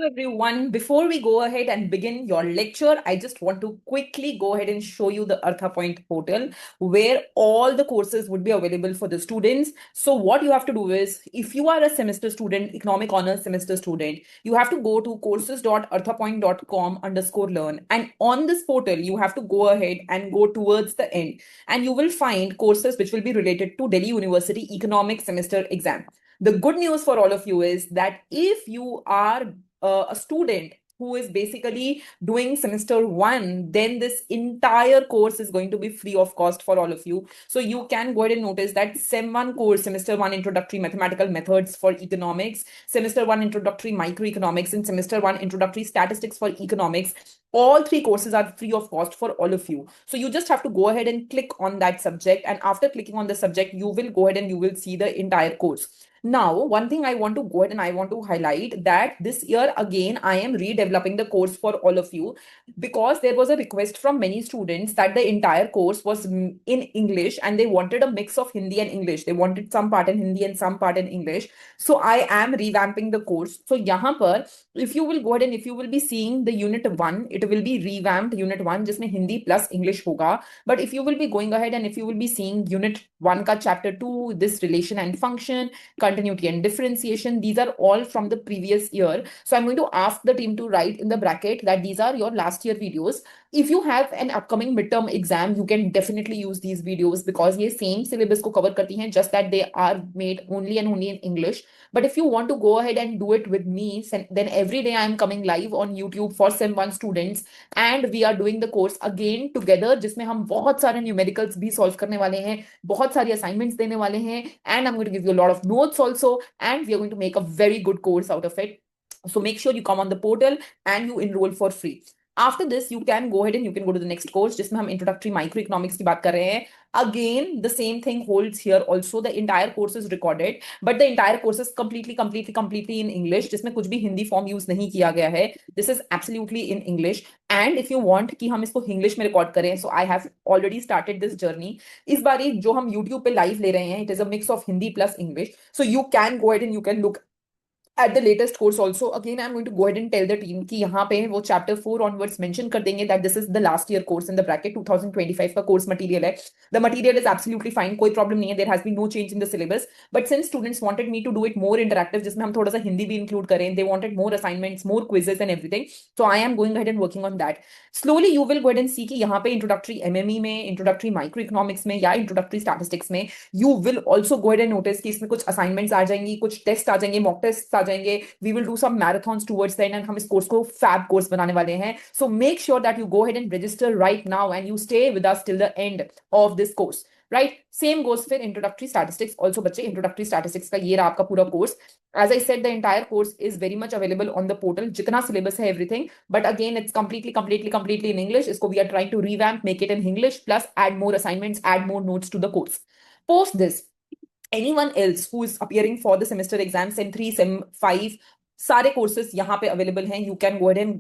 everyone. Before we go ahead and begin your lecture, I just want to quickly go ahead and show you the Artha Point portal where all the courses would be available for the students. So what you have to do is, if you are a semester student, economic honors semester student, you have to go to courses.arthapoint.com_learn. And on this portal, you have to go ahead and go towards the end and you will find courses which will be related to Delhi University economic semester exam. The good news for all of you is that if you are a student who is basically doing semester one, then this entire course is going to be free of cost for all of you. So you can go ahead and notice that SEM 1 course, semester 1 introductory mathematical methods for economics, semester 1 introductory microeconomics, and semester 1 introductory statistics for economics. All three courses are free of cost for all of you. So you just have to go ahead and click on that subject. And after clicking on the subject, you will go ahead and you will see the entire course. Now, one thing I want to go ahead and I want to highlight that this year again, I am redeveloping the course for all of you because there was a request from many students that the entire course was in English and they wanted a mix of Hindi and English. They wanted some part in Hindi and some part in English. So I am revamping the course. So यहाँ पर if you will go ahead and if you will be seeing the unit 1, it will be revamped unit 1 जिसमें Hindi plus English होगा. But if you will be going ahead and if you will be seeing unit 1 का chapter 2, this relation and function, continuity and differentiation, these are all from the previous year. So I'm going to ask the team to write in the bracket that these are your last year videos. If you have an upcoming midterm exam, you can definitely use these videos because ये same syllabus को cover करती हैं, just that they are made only and only in English. But if you want to go ahead and do it with me, then every day I am coming live on YouTube for Sem 1 students and we are doing the course again together जिसमें हम बहुत सारे numericals भी solve करने वाले हैं, बहुत सारी assignments देने वाले हैं, and I'm going to give you a lot of notes also, and we are going to make a very good course out of it. So make sure you come on the portal and you enroll for free. After this, you can go ahead and you can go to the next course जिसमें हम introductory microeconomics की बात कर रहे हैं. Again, the same thing holds here also. The entire course is recorded, but the entire course is completely in English, जिसमें कुछ भी हिंदी फॉर्म यूज नहीं किया गया है. This is absolutely in English. And if you want कि हम इसको इंग्लिश में रिकॉर्ड करें, so I have already started this journey. इस बारी जो हम YouTube पे लाइव ले रहे हैं, it is a mix of Hindi plus English. So you can go ahead and you can look at the latest course also. Again, I'm going to go ahead and tell the team कि यहाँ पे वो chapter 4 onwards mention कर देंगे that this is the last year course in the bracket 2025 का course material है. The material is absolutely fine, कोई problem नहीं है. There has been no change in the syllabus. But since students wanted me to do it more interactive, जिसमें हम थोड़ा सा हिंदी भी include करें, they wanted more assignments, more quizzes and everything. So I am going ahead and working on that. Slowly you will go ahead and see कि यहाँ पे introductory MME में, introductory microeconomics में या introductory statistics में, you will also go ahead and notice कि इसमें कुछ assignments आ जाएंगी, कुछ tests आ जाएंगे, mock tests आ जाएंगे. We will do some marathons towards the end and हम इस course को fab course बनाने वाले हैं. So make sure that you go ahead and register right now and you stay with us till the end of this course. Right? Same goes for introductory statistics. Also बच्चे introductory statistics का ये रहा आपका पूरा course. As I said, the entire course is very much available on the portal. जितना syllabus है everything, but again it's completely in English. इसको we are trying to revamp, make it in English, plus add more assignments, add more notes to the course. Post this, anyone else who is appearing for the semester exam, Sem 3, Sem 5, सारे courses यहाँ पे available हैं. You can go ahead and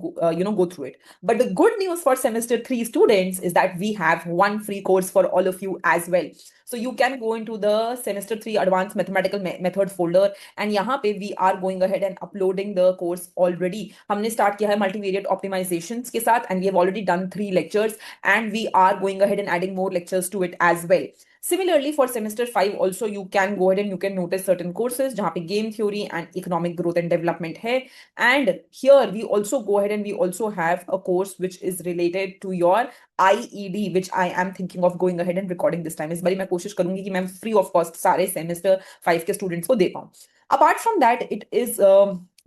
go through it. But the good news for semester 3 students is that we have one free course for all of you as well. So you can go into the semester 3 advanced mathematical method folder and यहाँ पे we are going ahead and uploading the course already. हमने start किया है multivariate optimizations के साथ and we have already done 3 lectures and we are going ahead and adding more lectures to it as well. Similarly, for semester 5 also you can go ahead and you can notice certain courses जहाँ पे game theory and economic growth and development है. And here we also go ahead and we also have a course which is related to your IED, which I am thinking of going ahead and recording this time. इस बारी मैं कोशिश करूंगी कि मैं free of cost सारे semester 5 के students को दे पाऊँ. Apart from that, it is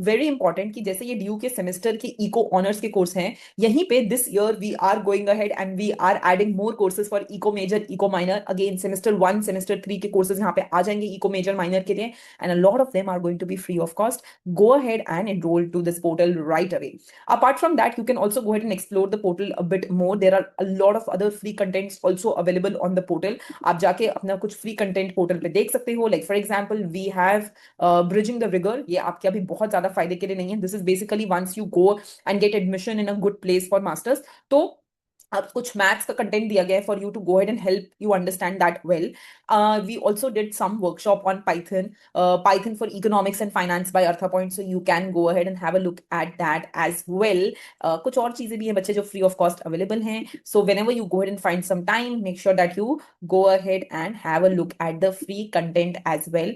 very important कि जैसे ये ड्यू के सेमेस्टर के इको ऑनर्स के कोर्स हैं, यहीं पे this year we are going ahead and we are adding more courses for eco major, eco minor. Again semester 1, semester 3 के कोर्सेज यहाँ पे आ जाएंगे इको मेजर माइनर के लिए and a lot of them are going to be free of cost. Go ahead and enroll to this portal right away. Apart from that, you can also go ahead and explore the portal a bit more. There are a lot of other free contents also available on the portal. आप जाके अपना कुछ free content portal पे देख सकते हो. Like for example, we have bridging the rigor. ये आपके अभी बहुत ज्यादा फायदे के लिए नहीं है. This is basically once you go and get admission in a good place for masters. तो अब कुछ मैथ्स का कंटेंट दिया गया है for you to go head and help you understand that well. We also did some workshop on Python for economics and finance by Artha point, so you can go ahead and have a look at that as well. कुछ और चीजें भी हैं बच्चे जो free of cost available हैं. So whenever you go head and find some time, make sure that you go ahead and have a look at the free content as well.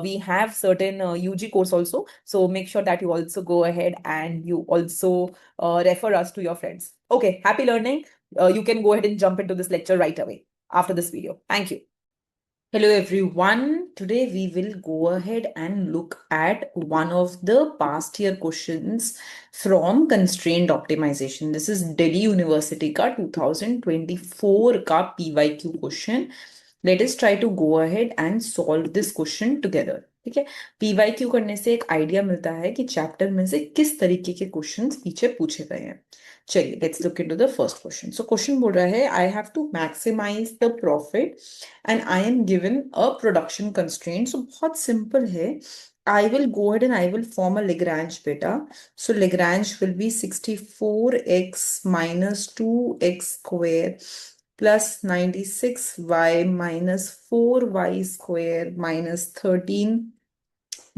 We have certain UG course also, so make sure that you also go ahead and you also refer us to your friends. Okay, happy learning. You can go ahead and jump into this lecture right away after this video. Thank you. Hello everyone. Today we will go ahead and look at one of the past year questions from constraint optimization. This is Delhi University ka 2024 ka PYQ question. Let us try to go ahead and solve this question together. ठीक है. PYQ करने से एक idea मिलता है कि chapter में से किस तरीके के क्वेश्चंस पीछे पूछे गए हैं. चलिए let's look into the first question. So question बोल रहा है I have to maximize the profit and I am given a production constraint. So बहुत simple है. I will go ahead and I will form a Lagrange beta. So Lagrange will be 64x minus 2x square plus 96y minus 4y square minus 13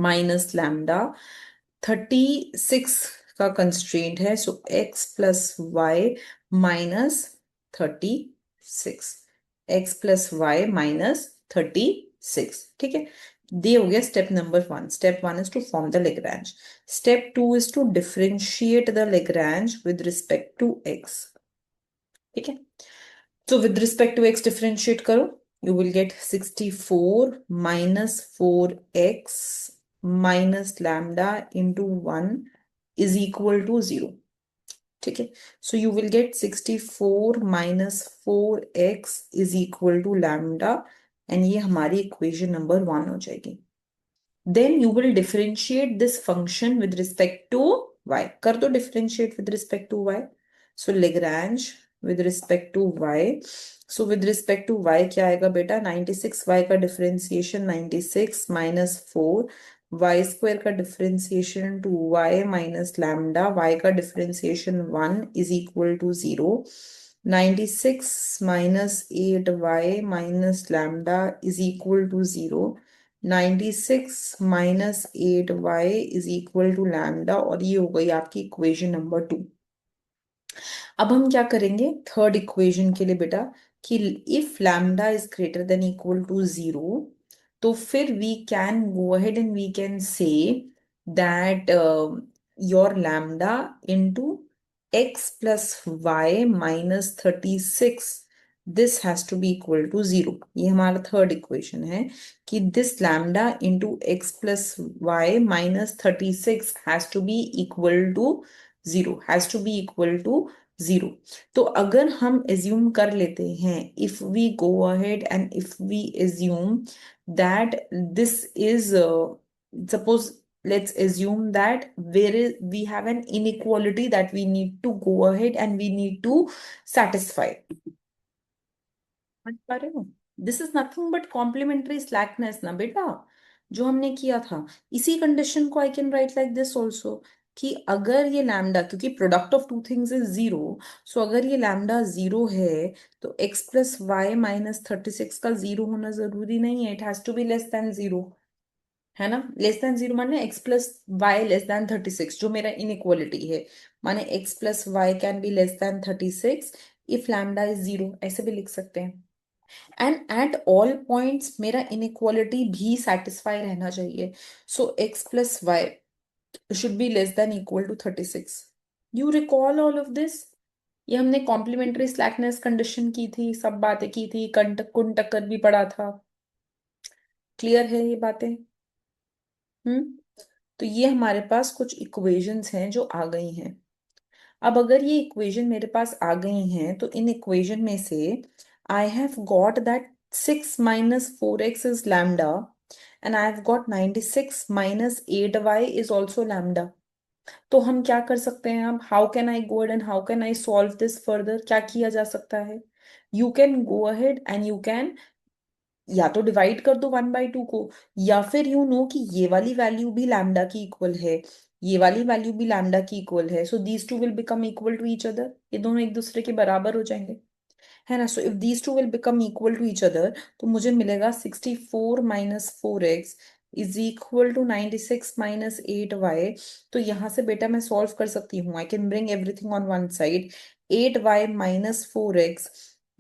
minus lambda. 36 का constraint है. So x plus y minus 36. x plus y minus 36. ठीक है. ये हो गया step number 1. Step 1 is to form the Lagrange. Step 2 is to differentiate the Lagrange with respect to x. ठीक है. So with respect to x differentiate करो. You will get 64 minus 4x minus lambda into 1 is equal to 0. ठीक है. So you will get 64 minus 4x is equal to lambda and ये हमारी equation number 1 हो जाएगी. Then you will differentiate this function with respect to y. कर दो differentiate with respect to y. So Lagrange with respect to y. So with respect to y क्या आएगा बेटा? 96y का differentiation 96 minus 4. y square का differentiation to y minus lambda. y का differentiation 1 is equal to 0. 96 minus 8y minus lambda is equal to 0. 96 minus 8y is equal to lambda और ये हो गई आपकी इक्वेशन नंबर 2. अब हम क्या करेंगे थर्ड इक्वेशन के लिए बेटा कि if lambda is greater than equal to 0 तो फिर we can go ahead and we can say that your lambda into x plus y minus 36 this has to be equal to 0. ये हमारा third equation है कि this lambda into x plus y minus 36 has to be equal to 0 has to be equal to 0. तो अगर हम assume कर लेते हैं if we go ahead and if we assume that this is suppose let's assume that we have an inequality that we need to go ahead and we need to satisfy. समझ पा रहे हो? This is nothing but complementary slackness ना बेटा जो हमने किया था. इसी कंडीशन को I can write like this also कि अगर ये लैम्डा क्योंकि product of two things is 0 so अगर ये लैम्डा 0 है तो x प्लस वाई माइनस 36 का 0 होना जरूरी नहीं है. It has to be less than 0 है ना. लेस देन 0 माने x plus Y less than 36 जो मेरा इनइक्वालिटी है माने x plus Y can be less than 36 if lambda is 0 ऐसे भी लिख सकते हैं. एंड एट ऑल पॉइंट्स मेरा इनइक्वालिटी भी सेटिस्फाई रहना चाहिए. So x plus Y should be less than equal to 36. You recall all of this. ये हमने कॉम्प्लीमेंट्री स्लैकनेस कंडीशन की थी सब बातें की थी कुन टक्कर भी पड़ा था. क्लियर है ये बातें? तो ये हमारे पास कुछ इक्वेशंस हैं जो आ गई हैं. अब अगर ये इक्वेशन मेरे पास आ गई हैं तो इन इक्वेशन में से I have got that 6 minus 4x is lambda and I have got 96 minus 8y is also lambda. तो हम क्या कर सकते हैं अब how can I go and how can I solve this further. क्या किया जा सकता है? You can go ahead and you can या तो डिवाइड कर दो 1/2 को या फिर यू नो कि ये वाली वैल्यू भी लैम्डा की इक्वल है ये वाली वैल्यू भी लैम्डा की इक्वल है, so these two will become equal to each other, ये दोनों एक दूसरे के बराबर हो जाएंगे, है ना। So if these two will become equal to each other, तो मुझे मिलेगा 64 - 4x is equal to 96 - 8y। तो यहाँ से बेटा मैं सॉल्व कर सकती हूँ, I can bring everything on one side. 8y - 4x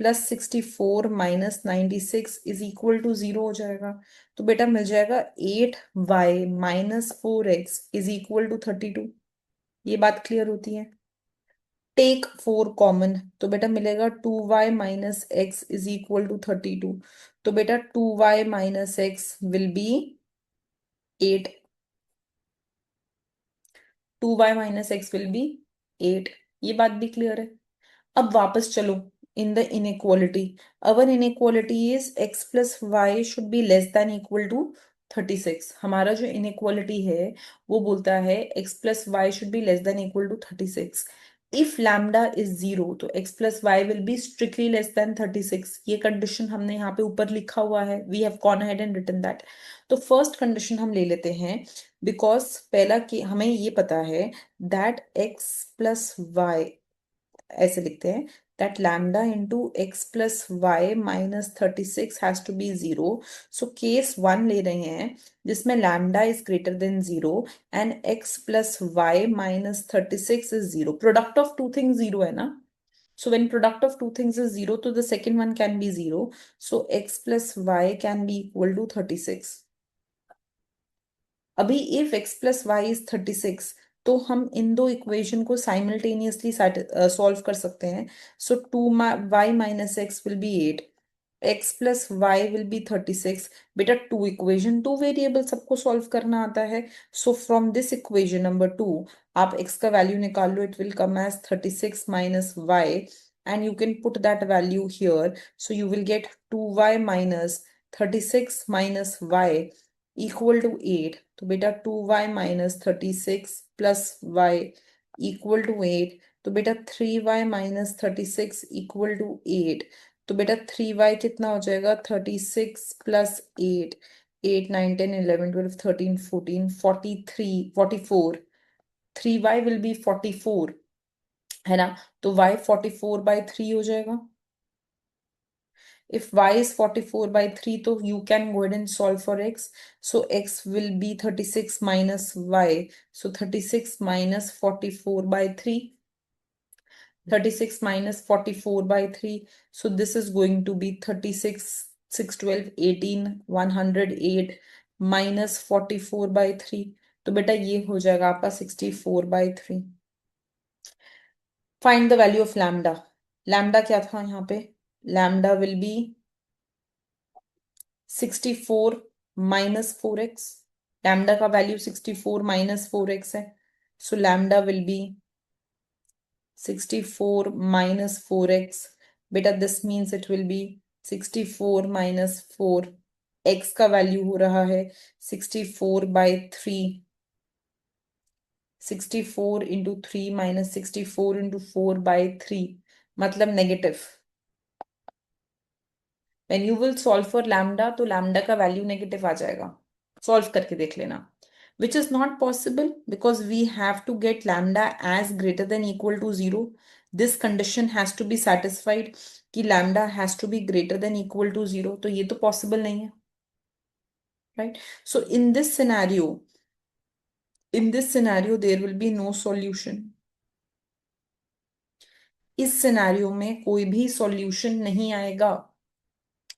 plus 64 - 96 is equal to 0 हो जाएगा। तो बेटा मिल जाएगा 8y - 4x is equal to 32। ये बात क्लियर होती है। टेक 4 कॉमन, तो बेटा मिलेगा 2y - x is equal to 32। तो बेटा 2y - x will be 8। 2y - x will be 8। ये बात भी क्लियर है। अब वापस चलो in the inequality. Our inequality is x plus Y should be less than equal to 36। हमारा जो इनइक्वालिटी है वो बोलता है x plus Y should be less than equal to 36। If lambda is 0 तो x plus y will be strictly less than 36। ये condition हमने यहाँ पे ऊपर लिखा हुआ है, we have gone ahead and written that. तो फर्स्ट कंडीशन हम ले लेते हैं, बिकॉज पहला कि हमें ये पता है दैट x प्लस वाई, ऐसे लिखते हैं that lambda into x plus y minus 36 has to be 0. So case 1 ले रहे हैं जिसमें lambda is greater than 0 and x plus y minus 36 is 0. Product of two things 0 है ना. So when product of two things is 0, तो the second one can be 0. So x plus y can be equal to 36. अभी if x plus y is 36, तो हम इन दो equation को simultaneously solve कर सकते हैं। So 2y - x will be 8, x plus y will be 36। बेटा two equation two variable सबको सॉल्व करना आता है। So from this equation number 2 आप x का वैल्यू निकाल लो, it will come as 36 minus y and you can put that value here. So you will get 2y - 36 minus y equal to 8। तो बेटा 2y - 36 plus Y equal to 8। तो बेटा 3y - 36 equal to 8। तो बेटा 3y कितना हो जाएगा, 36 plus 8, 8 9 10 11 12 13 14 43 44। 3y will be 44, है ना। तो y 44/3 हो जाएगा। If y is 44/3, तो you can go ahead and solve for x. So x will be 36 minus y. So 36 minus 44/3. 36 minus 44/3. So this is going to be 36, 6, 12, 18, 108 minus 44/3. तो बेटा ये हो जाएगा आपका 64/3। Find the value of lambda. Lambda क्या था यहाँ पे? Lambda will be 64 minus 4x. Lambda का वैल्यू 64 minus 4x है। So lambda will be 64 minus 4x. बेटा this means it will be 64 minus 4। x का वैल्यू हो रहा है 64/3। 64 into 3 minus 64 into 4/3 मतलब negative. when you will solve for lambda, तो lambda का वैल्यू नेगेटिव आ जाएगा। सॉल्व करके देख लेना, which is not possible because we have to get lambda as greater than equal to 0. This condition has to be satisfied कि lambda has to be greater than equal to 0, तो ये तो possible नहीं है, right? So in this scenario there will be no solution. इस scenario में कोई भी सॉल्यूशन नहीं आएगा।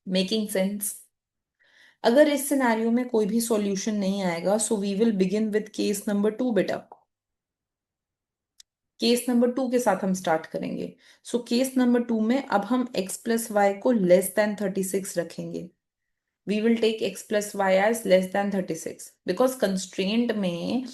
Making sense? अगर इस सिनेरियो में कोई भी सॉल्यूशन नहीं आएगा, so we will begin with case number 2 बेटा। केस नंबर 2 के साथ हम स्टार्ट करेंगे। सो केस नंबर 2 में अब हम x प्लस वाई को लेस देन 36 रखेंगे। We will take x plus y as less than 36 because constraint में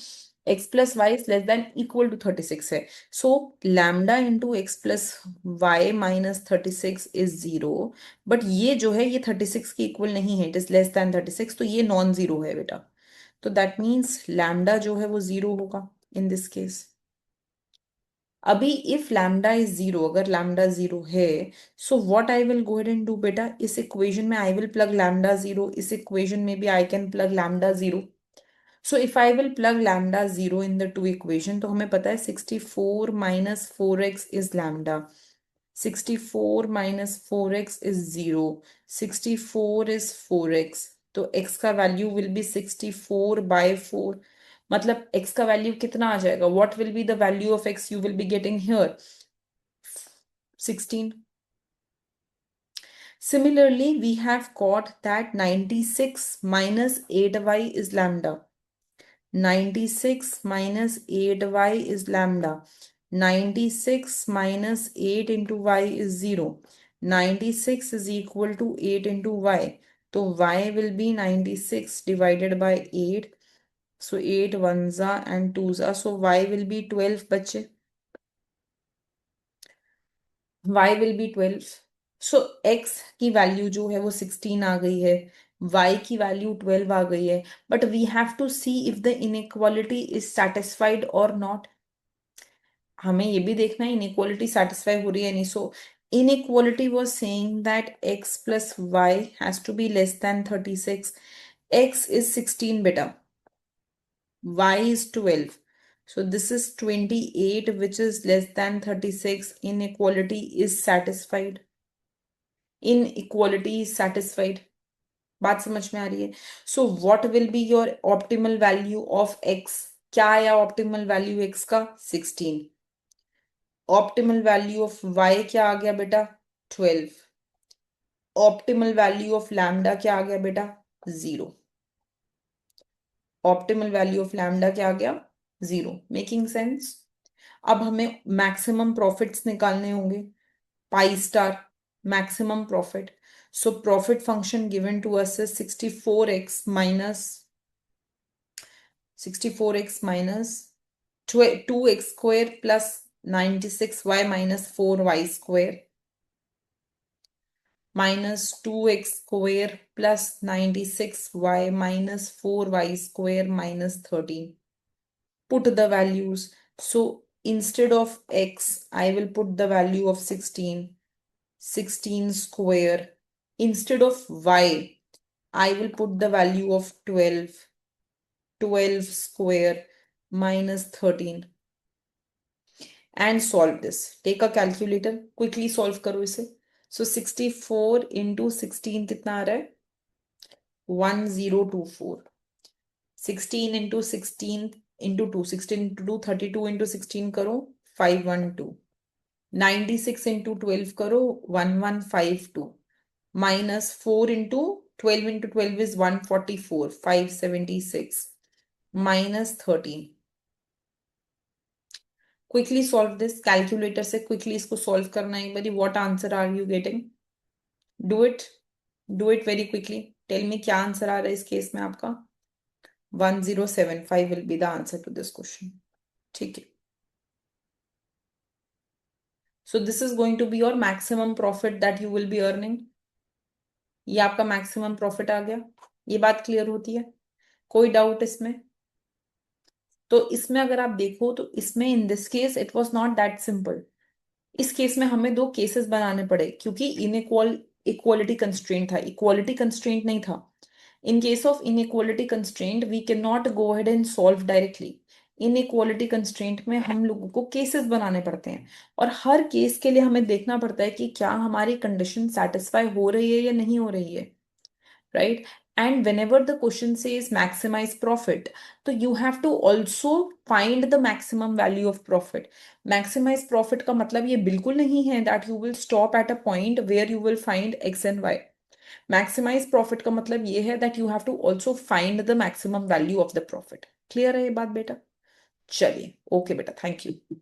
x plus y is less than equal to 36 है। So lambda into x plus y minus 36 is 0। But ये जो है ये 36 के equal नहीं है, इट इज लेस देन 36, तो ये नॉन जीरो है बेटा। तो दैट मीन्स लैम्डा जो है वो जीरो होगा इन दिस केस। अभी इफ लैम्डा इज जीरो, अगर लैम्डा जीरो है, so what I will go and do बेटा, इस इक्वेशन में I will plug lambda zero, इस इक्वेशन में भी I can plug lambda zero. So if I will plug lambda 0 in the two equation, तो हमें पता है 64 minus 4x is lambda. 64 minus 4x is 0. 64 is 4x. तो x का value will be 64 by 4. मतलब x का वैल्यू कितना आ जाएगा? What will be the value of x you will be getting here? 16. Similarly, we have got that 96 minus 8y is lambda. 96 minus 8y is lambda. 96 minus 8 into y is 0. 96 is equal to 8 into y. So y will be 96 divided by 8. So 8 ones are and twos are. So y will be 12 बच्चे. y will be 12. So x की value जो है वो 16 आ गई है, y की value 12 आ गई है, but we have to see if the inequality is satisfied or not. हमें ये भी देखना है inequality satisfy हो रही है नहीं. So inequality was saying that x plus y has to be less than 36. X is 16 beta, y is 12. So this is 28 which is less than 36. Inequality is satisfied. Inequality is satisfied. बात समझ में आ रही है? So what will be your optimal value of x? क्या आया optimal value x का? 16. Optimal value of y क्या आ गया बेटा? 12. Optimal value of lambda क्या आ गया बेटा? 0. Optimal value of lambda क्या आ गया? 0. Making sense? अब हमें maximum profits निकालने होंगे. Pi star maximum profit. So profit function given to us is 64x minus 2x square plus 96y minus 4y square minus 2x square plus 96y minus 4y square minus 13. Put the values. So instead of x, I will put the value of 16. 16 square. Instead of y, I will put the value of 12. 12 square minus 13. And solve this. Take a calculator. Quickly solve करो इसे. So 64 into 16 कितना आ रहा है? 1024. 16 into 16 into 2. 16 into 2, 32 into 16 करो 512. 96 into 12 करो 1152. Minus 4 into 12 into 12 is 144. 576. Minus 13. Quickly solve this. Calculator से quickly इसको solve करना है एक बारी. What answer are you getting? Do it. Do it very quickly. Tell me क्या आंसर आ रहा है इस केस में आपका? 1075 will be the answer to this question. ठीक है. So this is going to be your maximum profit that you will be earning. ये आपका maximum profit आ गया. ये बात clear होती है? कोई डाउट इसमें? तो इसमें अगर आप देखो तो इसमें in this case it was not that simple. इस केस में हमें दो केसेस बनाने पड़े क्योंकि इक्वालिटी कंस्ट्रेंट था, इक्वालिटी कंस्ट्रेंट नहीं था. In case of inequality constraint we can not go ahead and solve directly. Inequality constraint में हम लोगों को केसेस बनाने पड़ते हैं और हर केस के लिए हमें देखना पड़ता है कि क्या हमारी कंडीशन सेटिस्फाई हो रही है या नहीं हो रही है, right? And whenever the question says maximize profit, so you have to also find the maximum value of profit. Maximize profit का मतलब ये बिल्कुल नहीं है that you will stop at a point where you will find x and y. Maximize profit का मतलब ये है that you have to also find the maximum value of the profit. Clear है ये बात बेटा? चलिए, okay बेटा, thank you.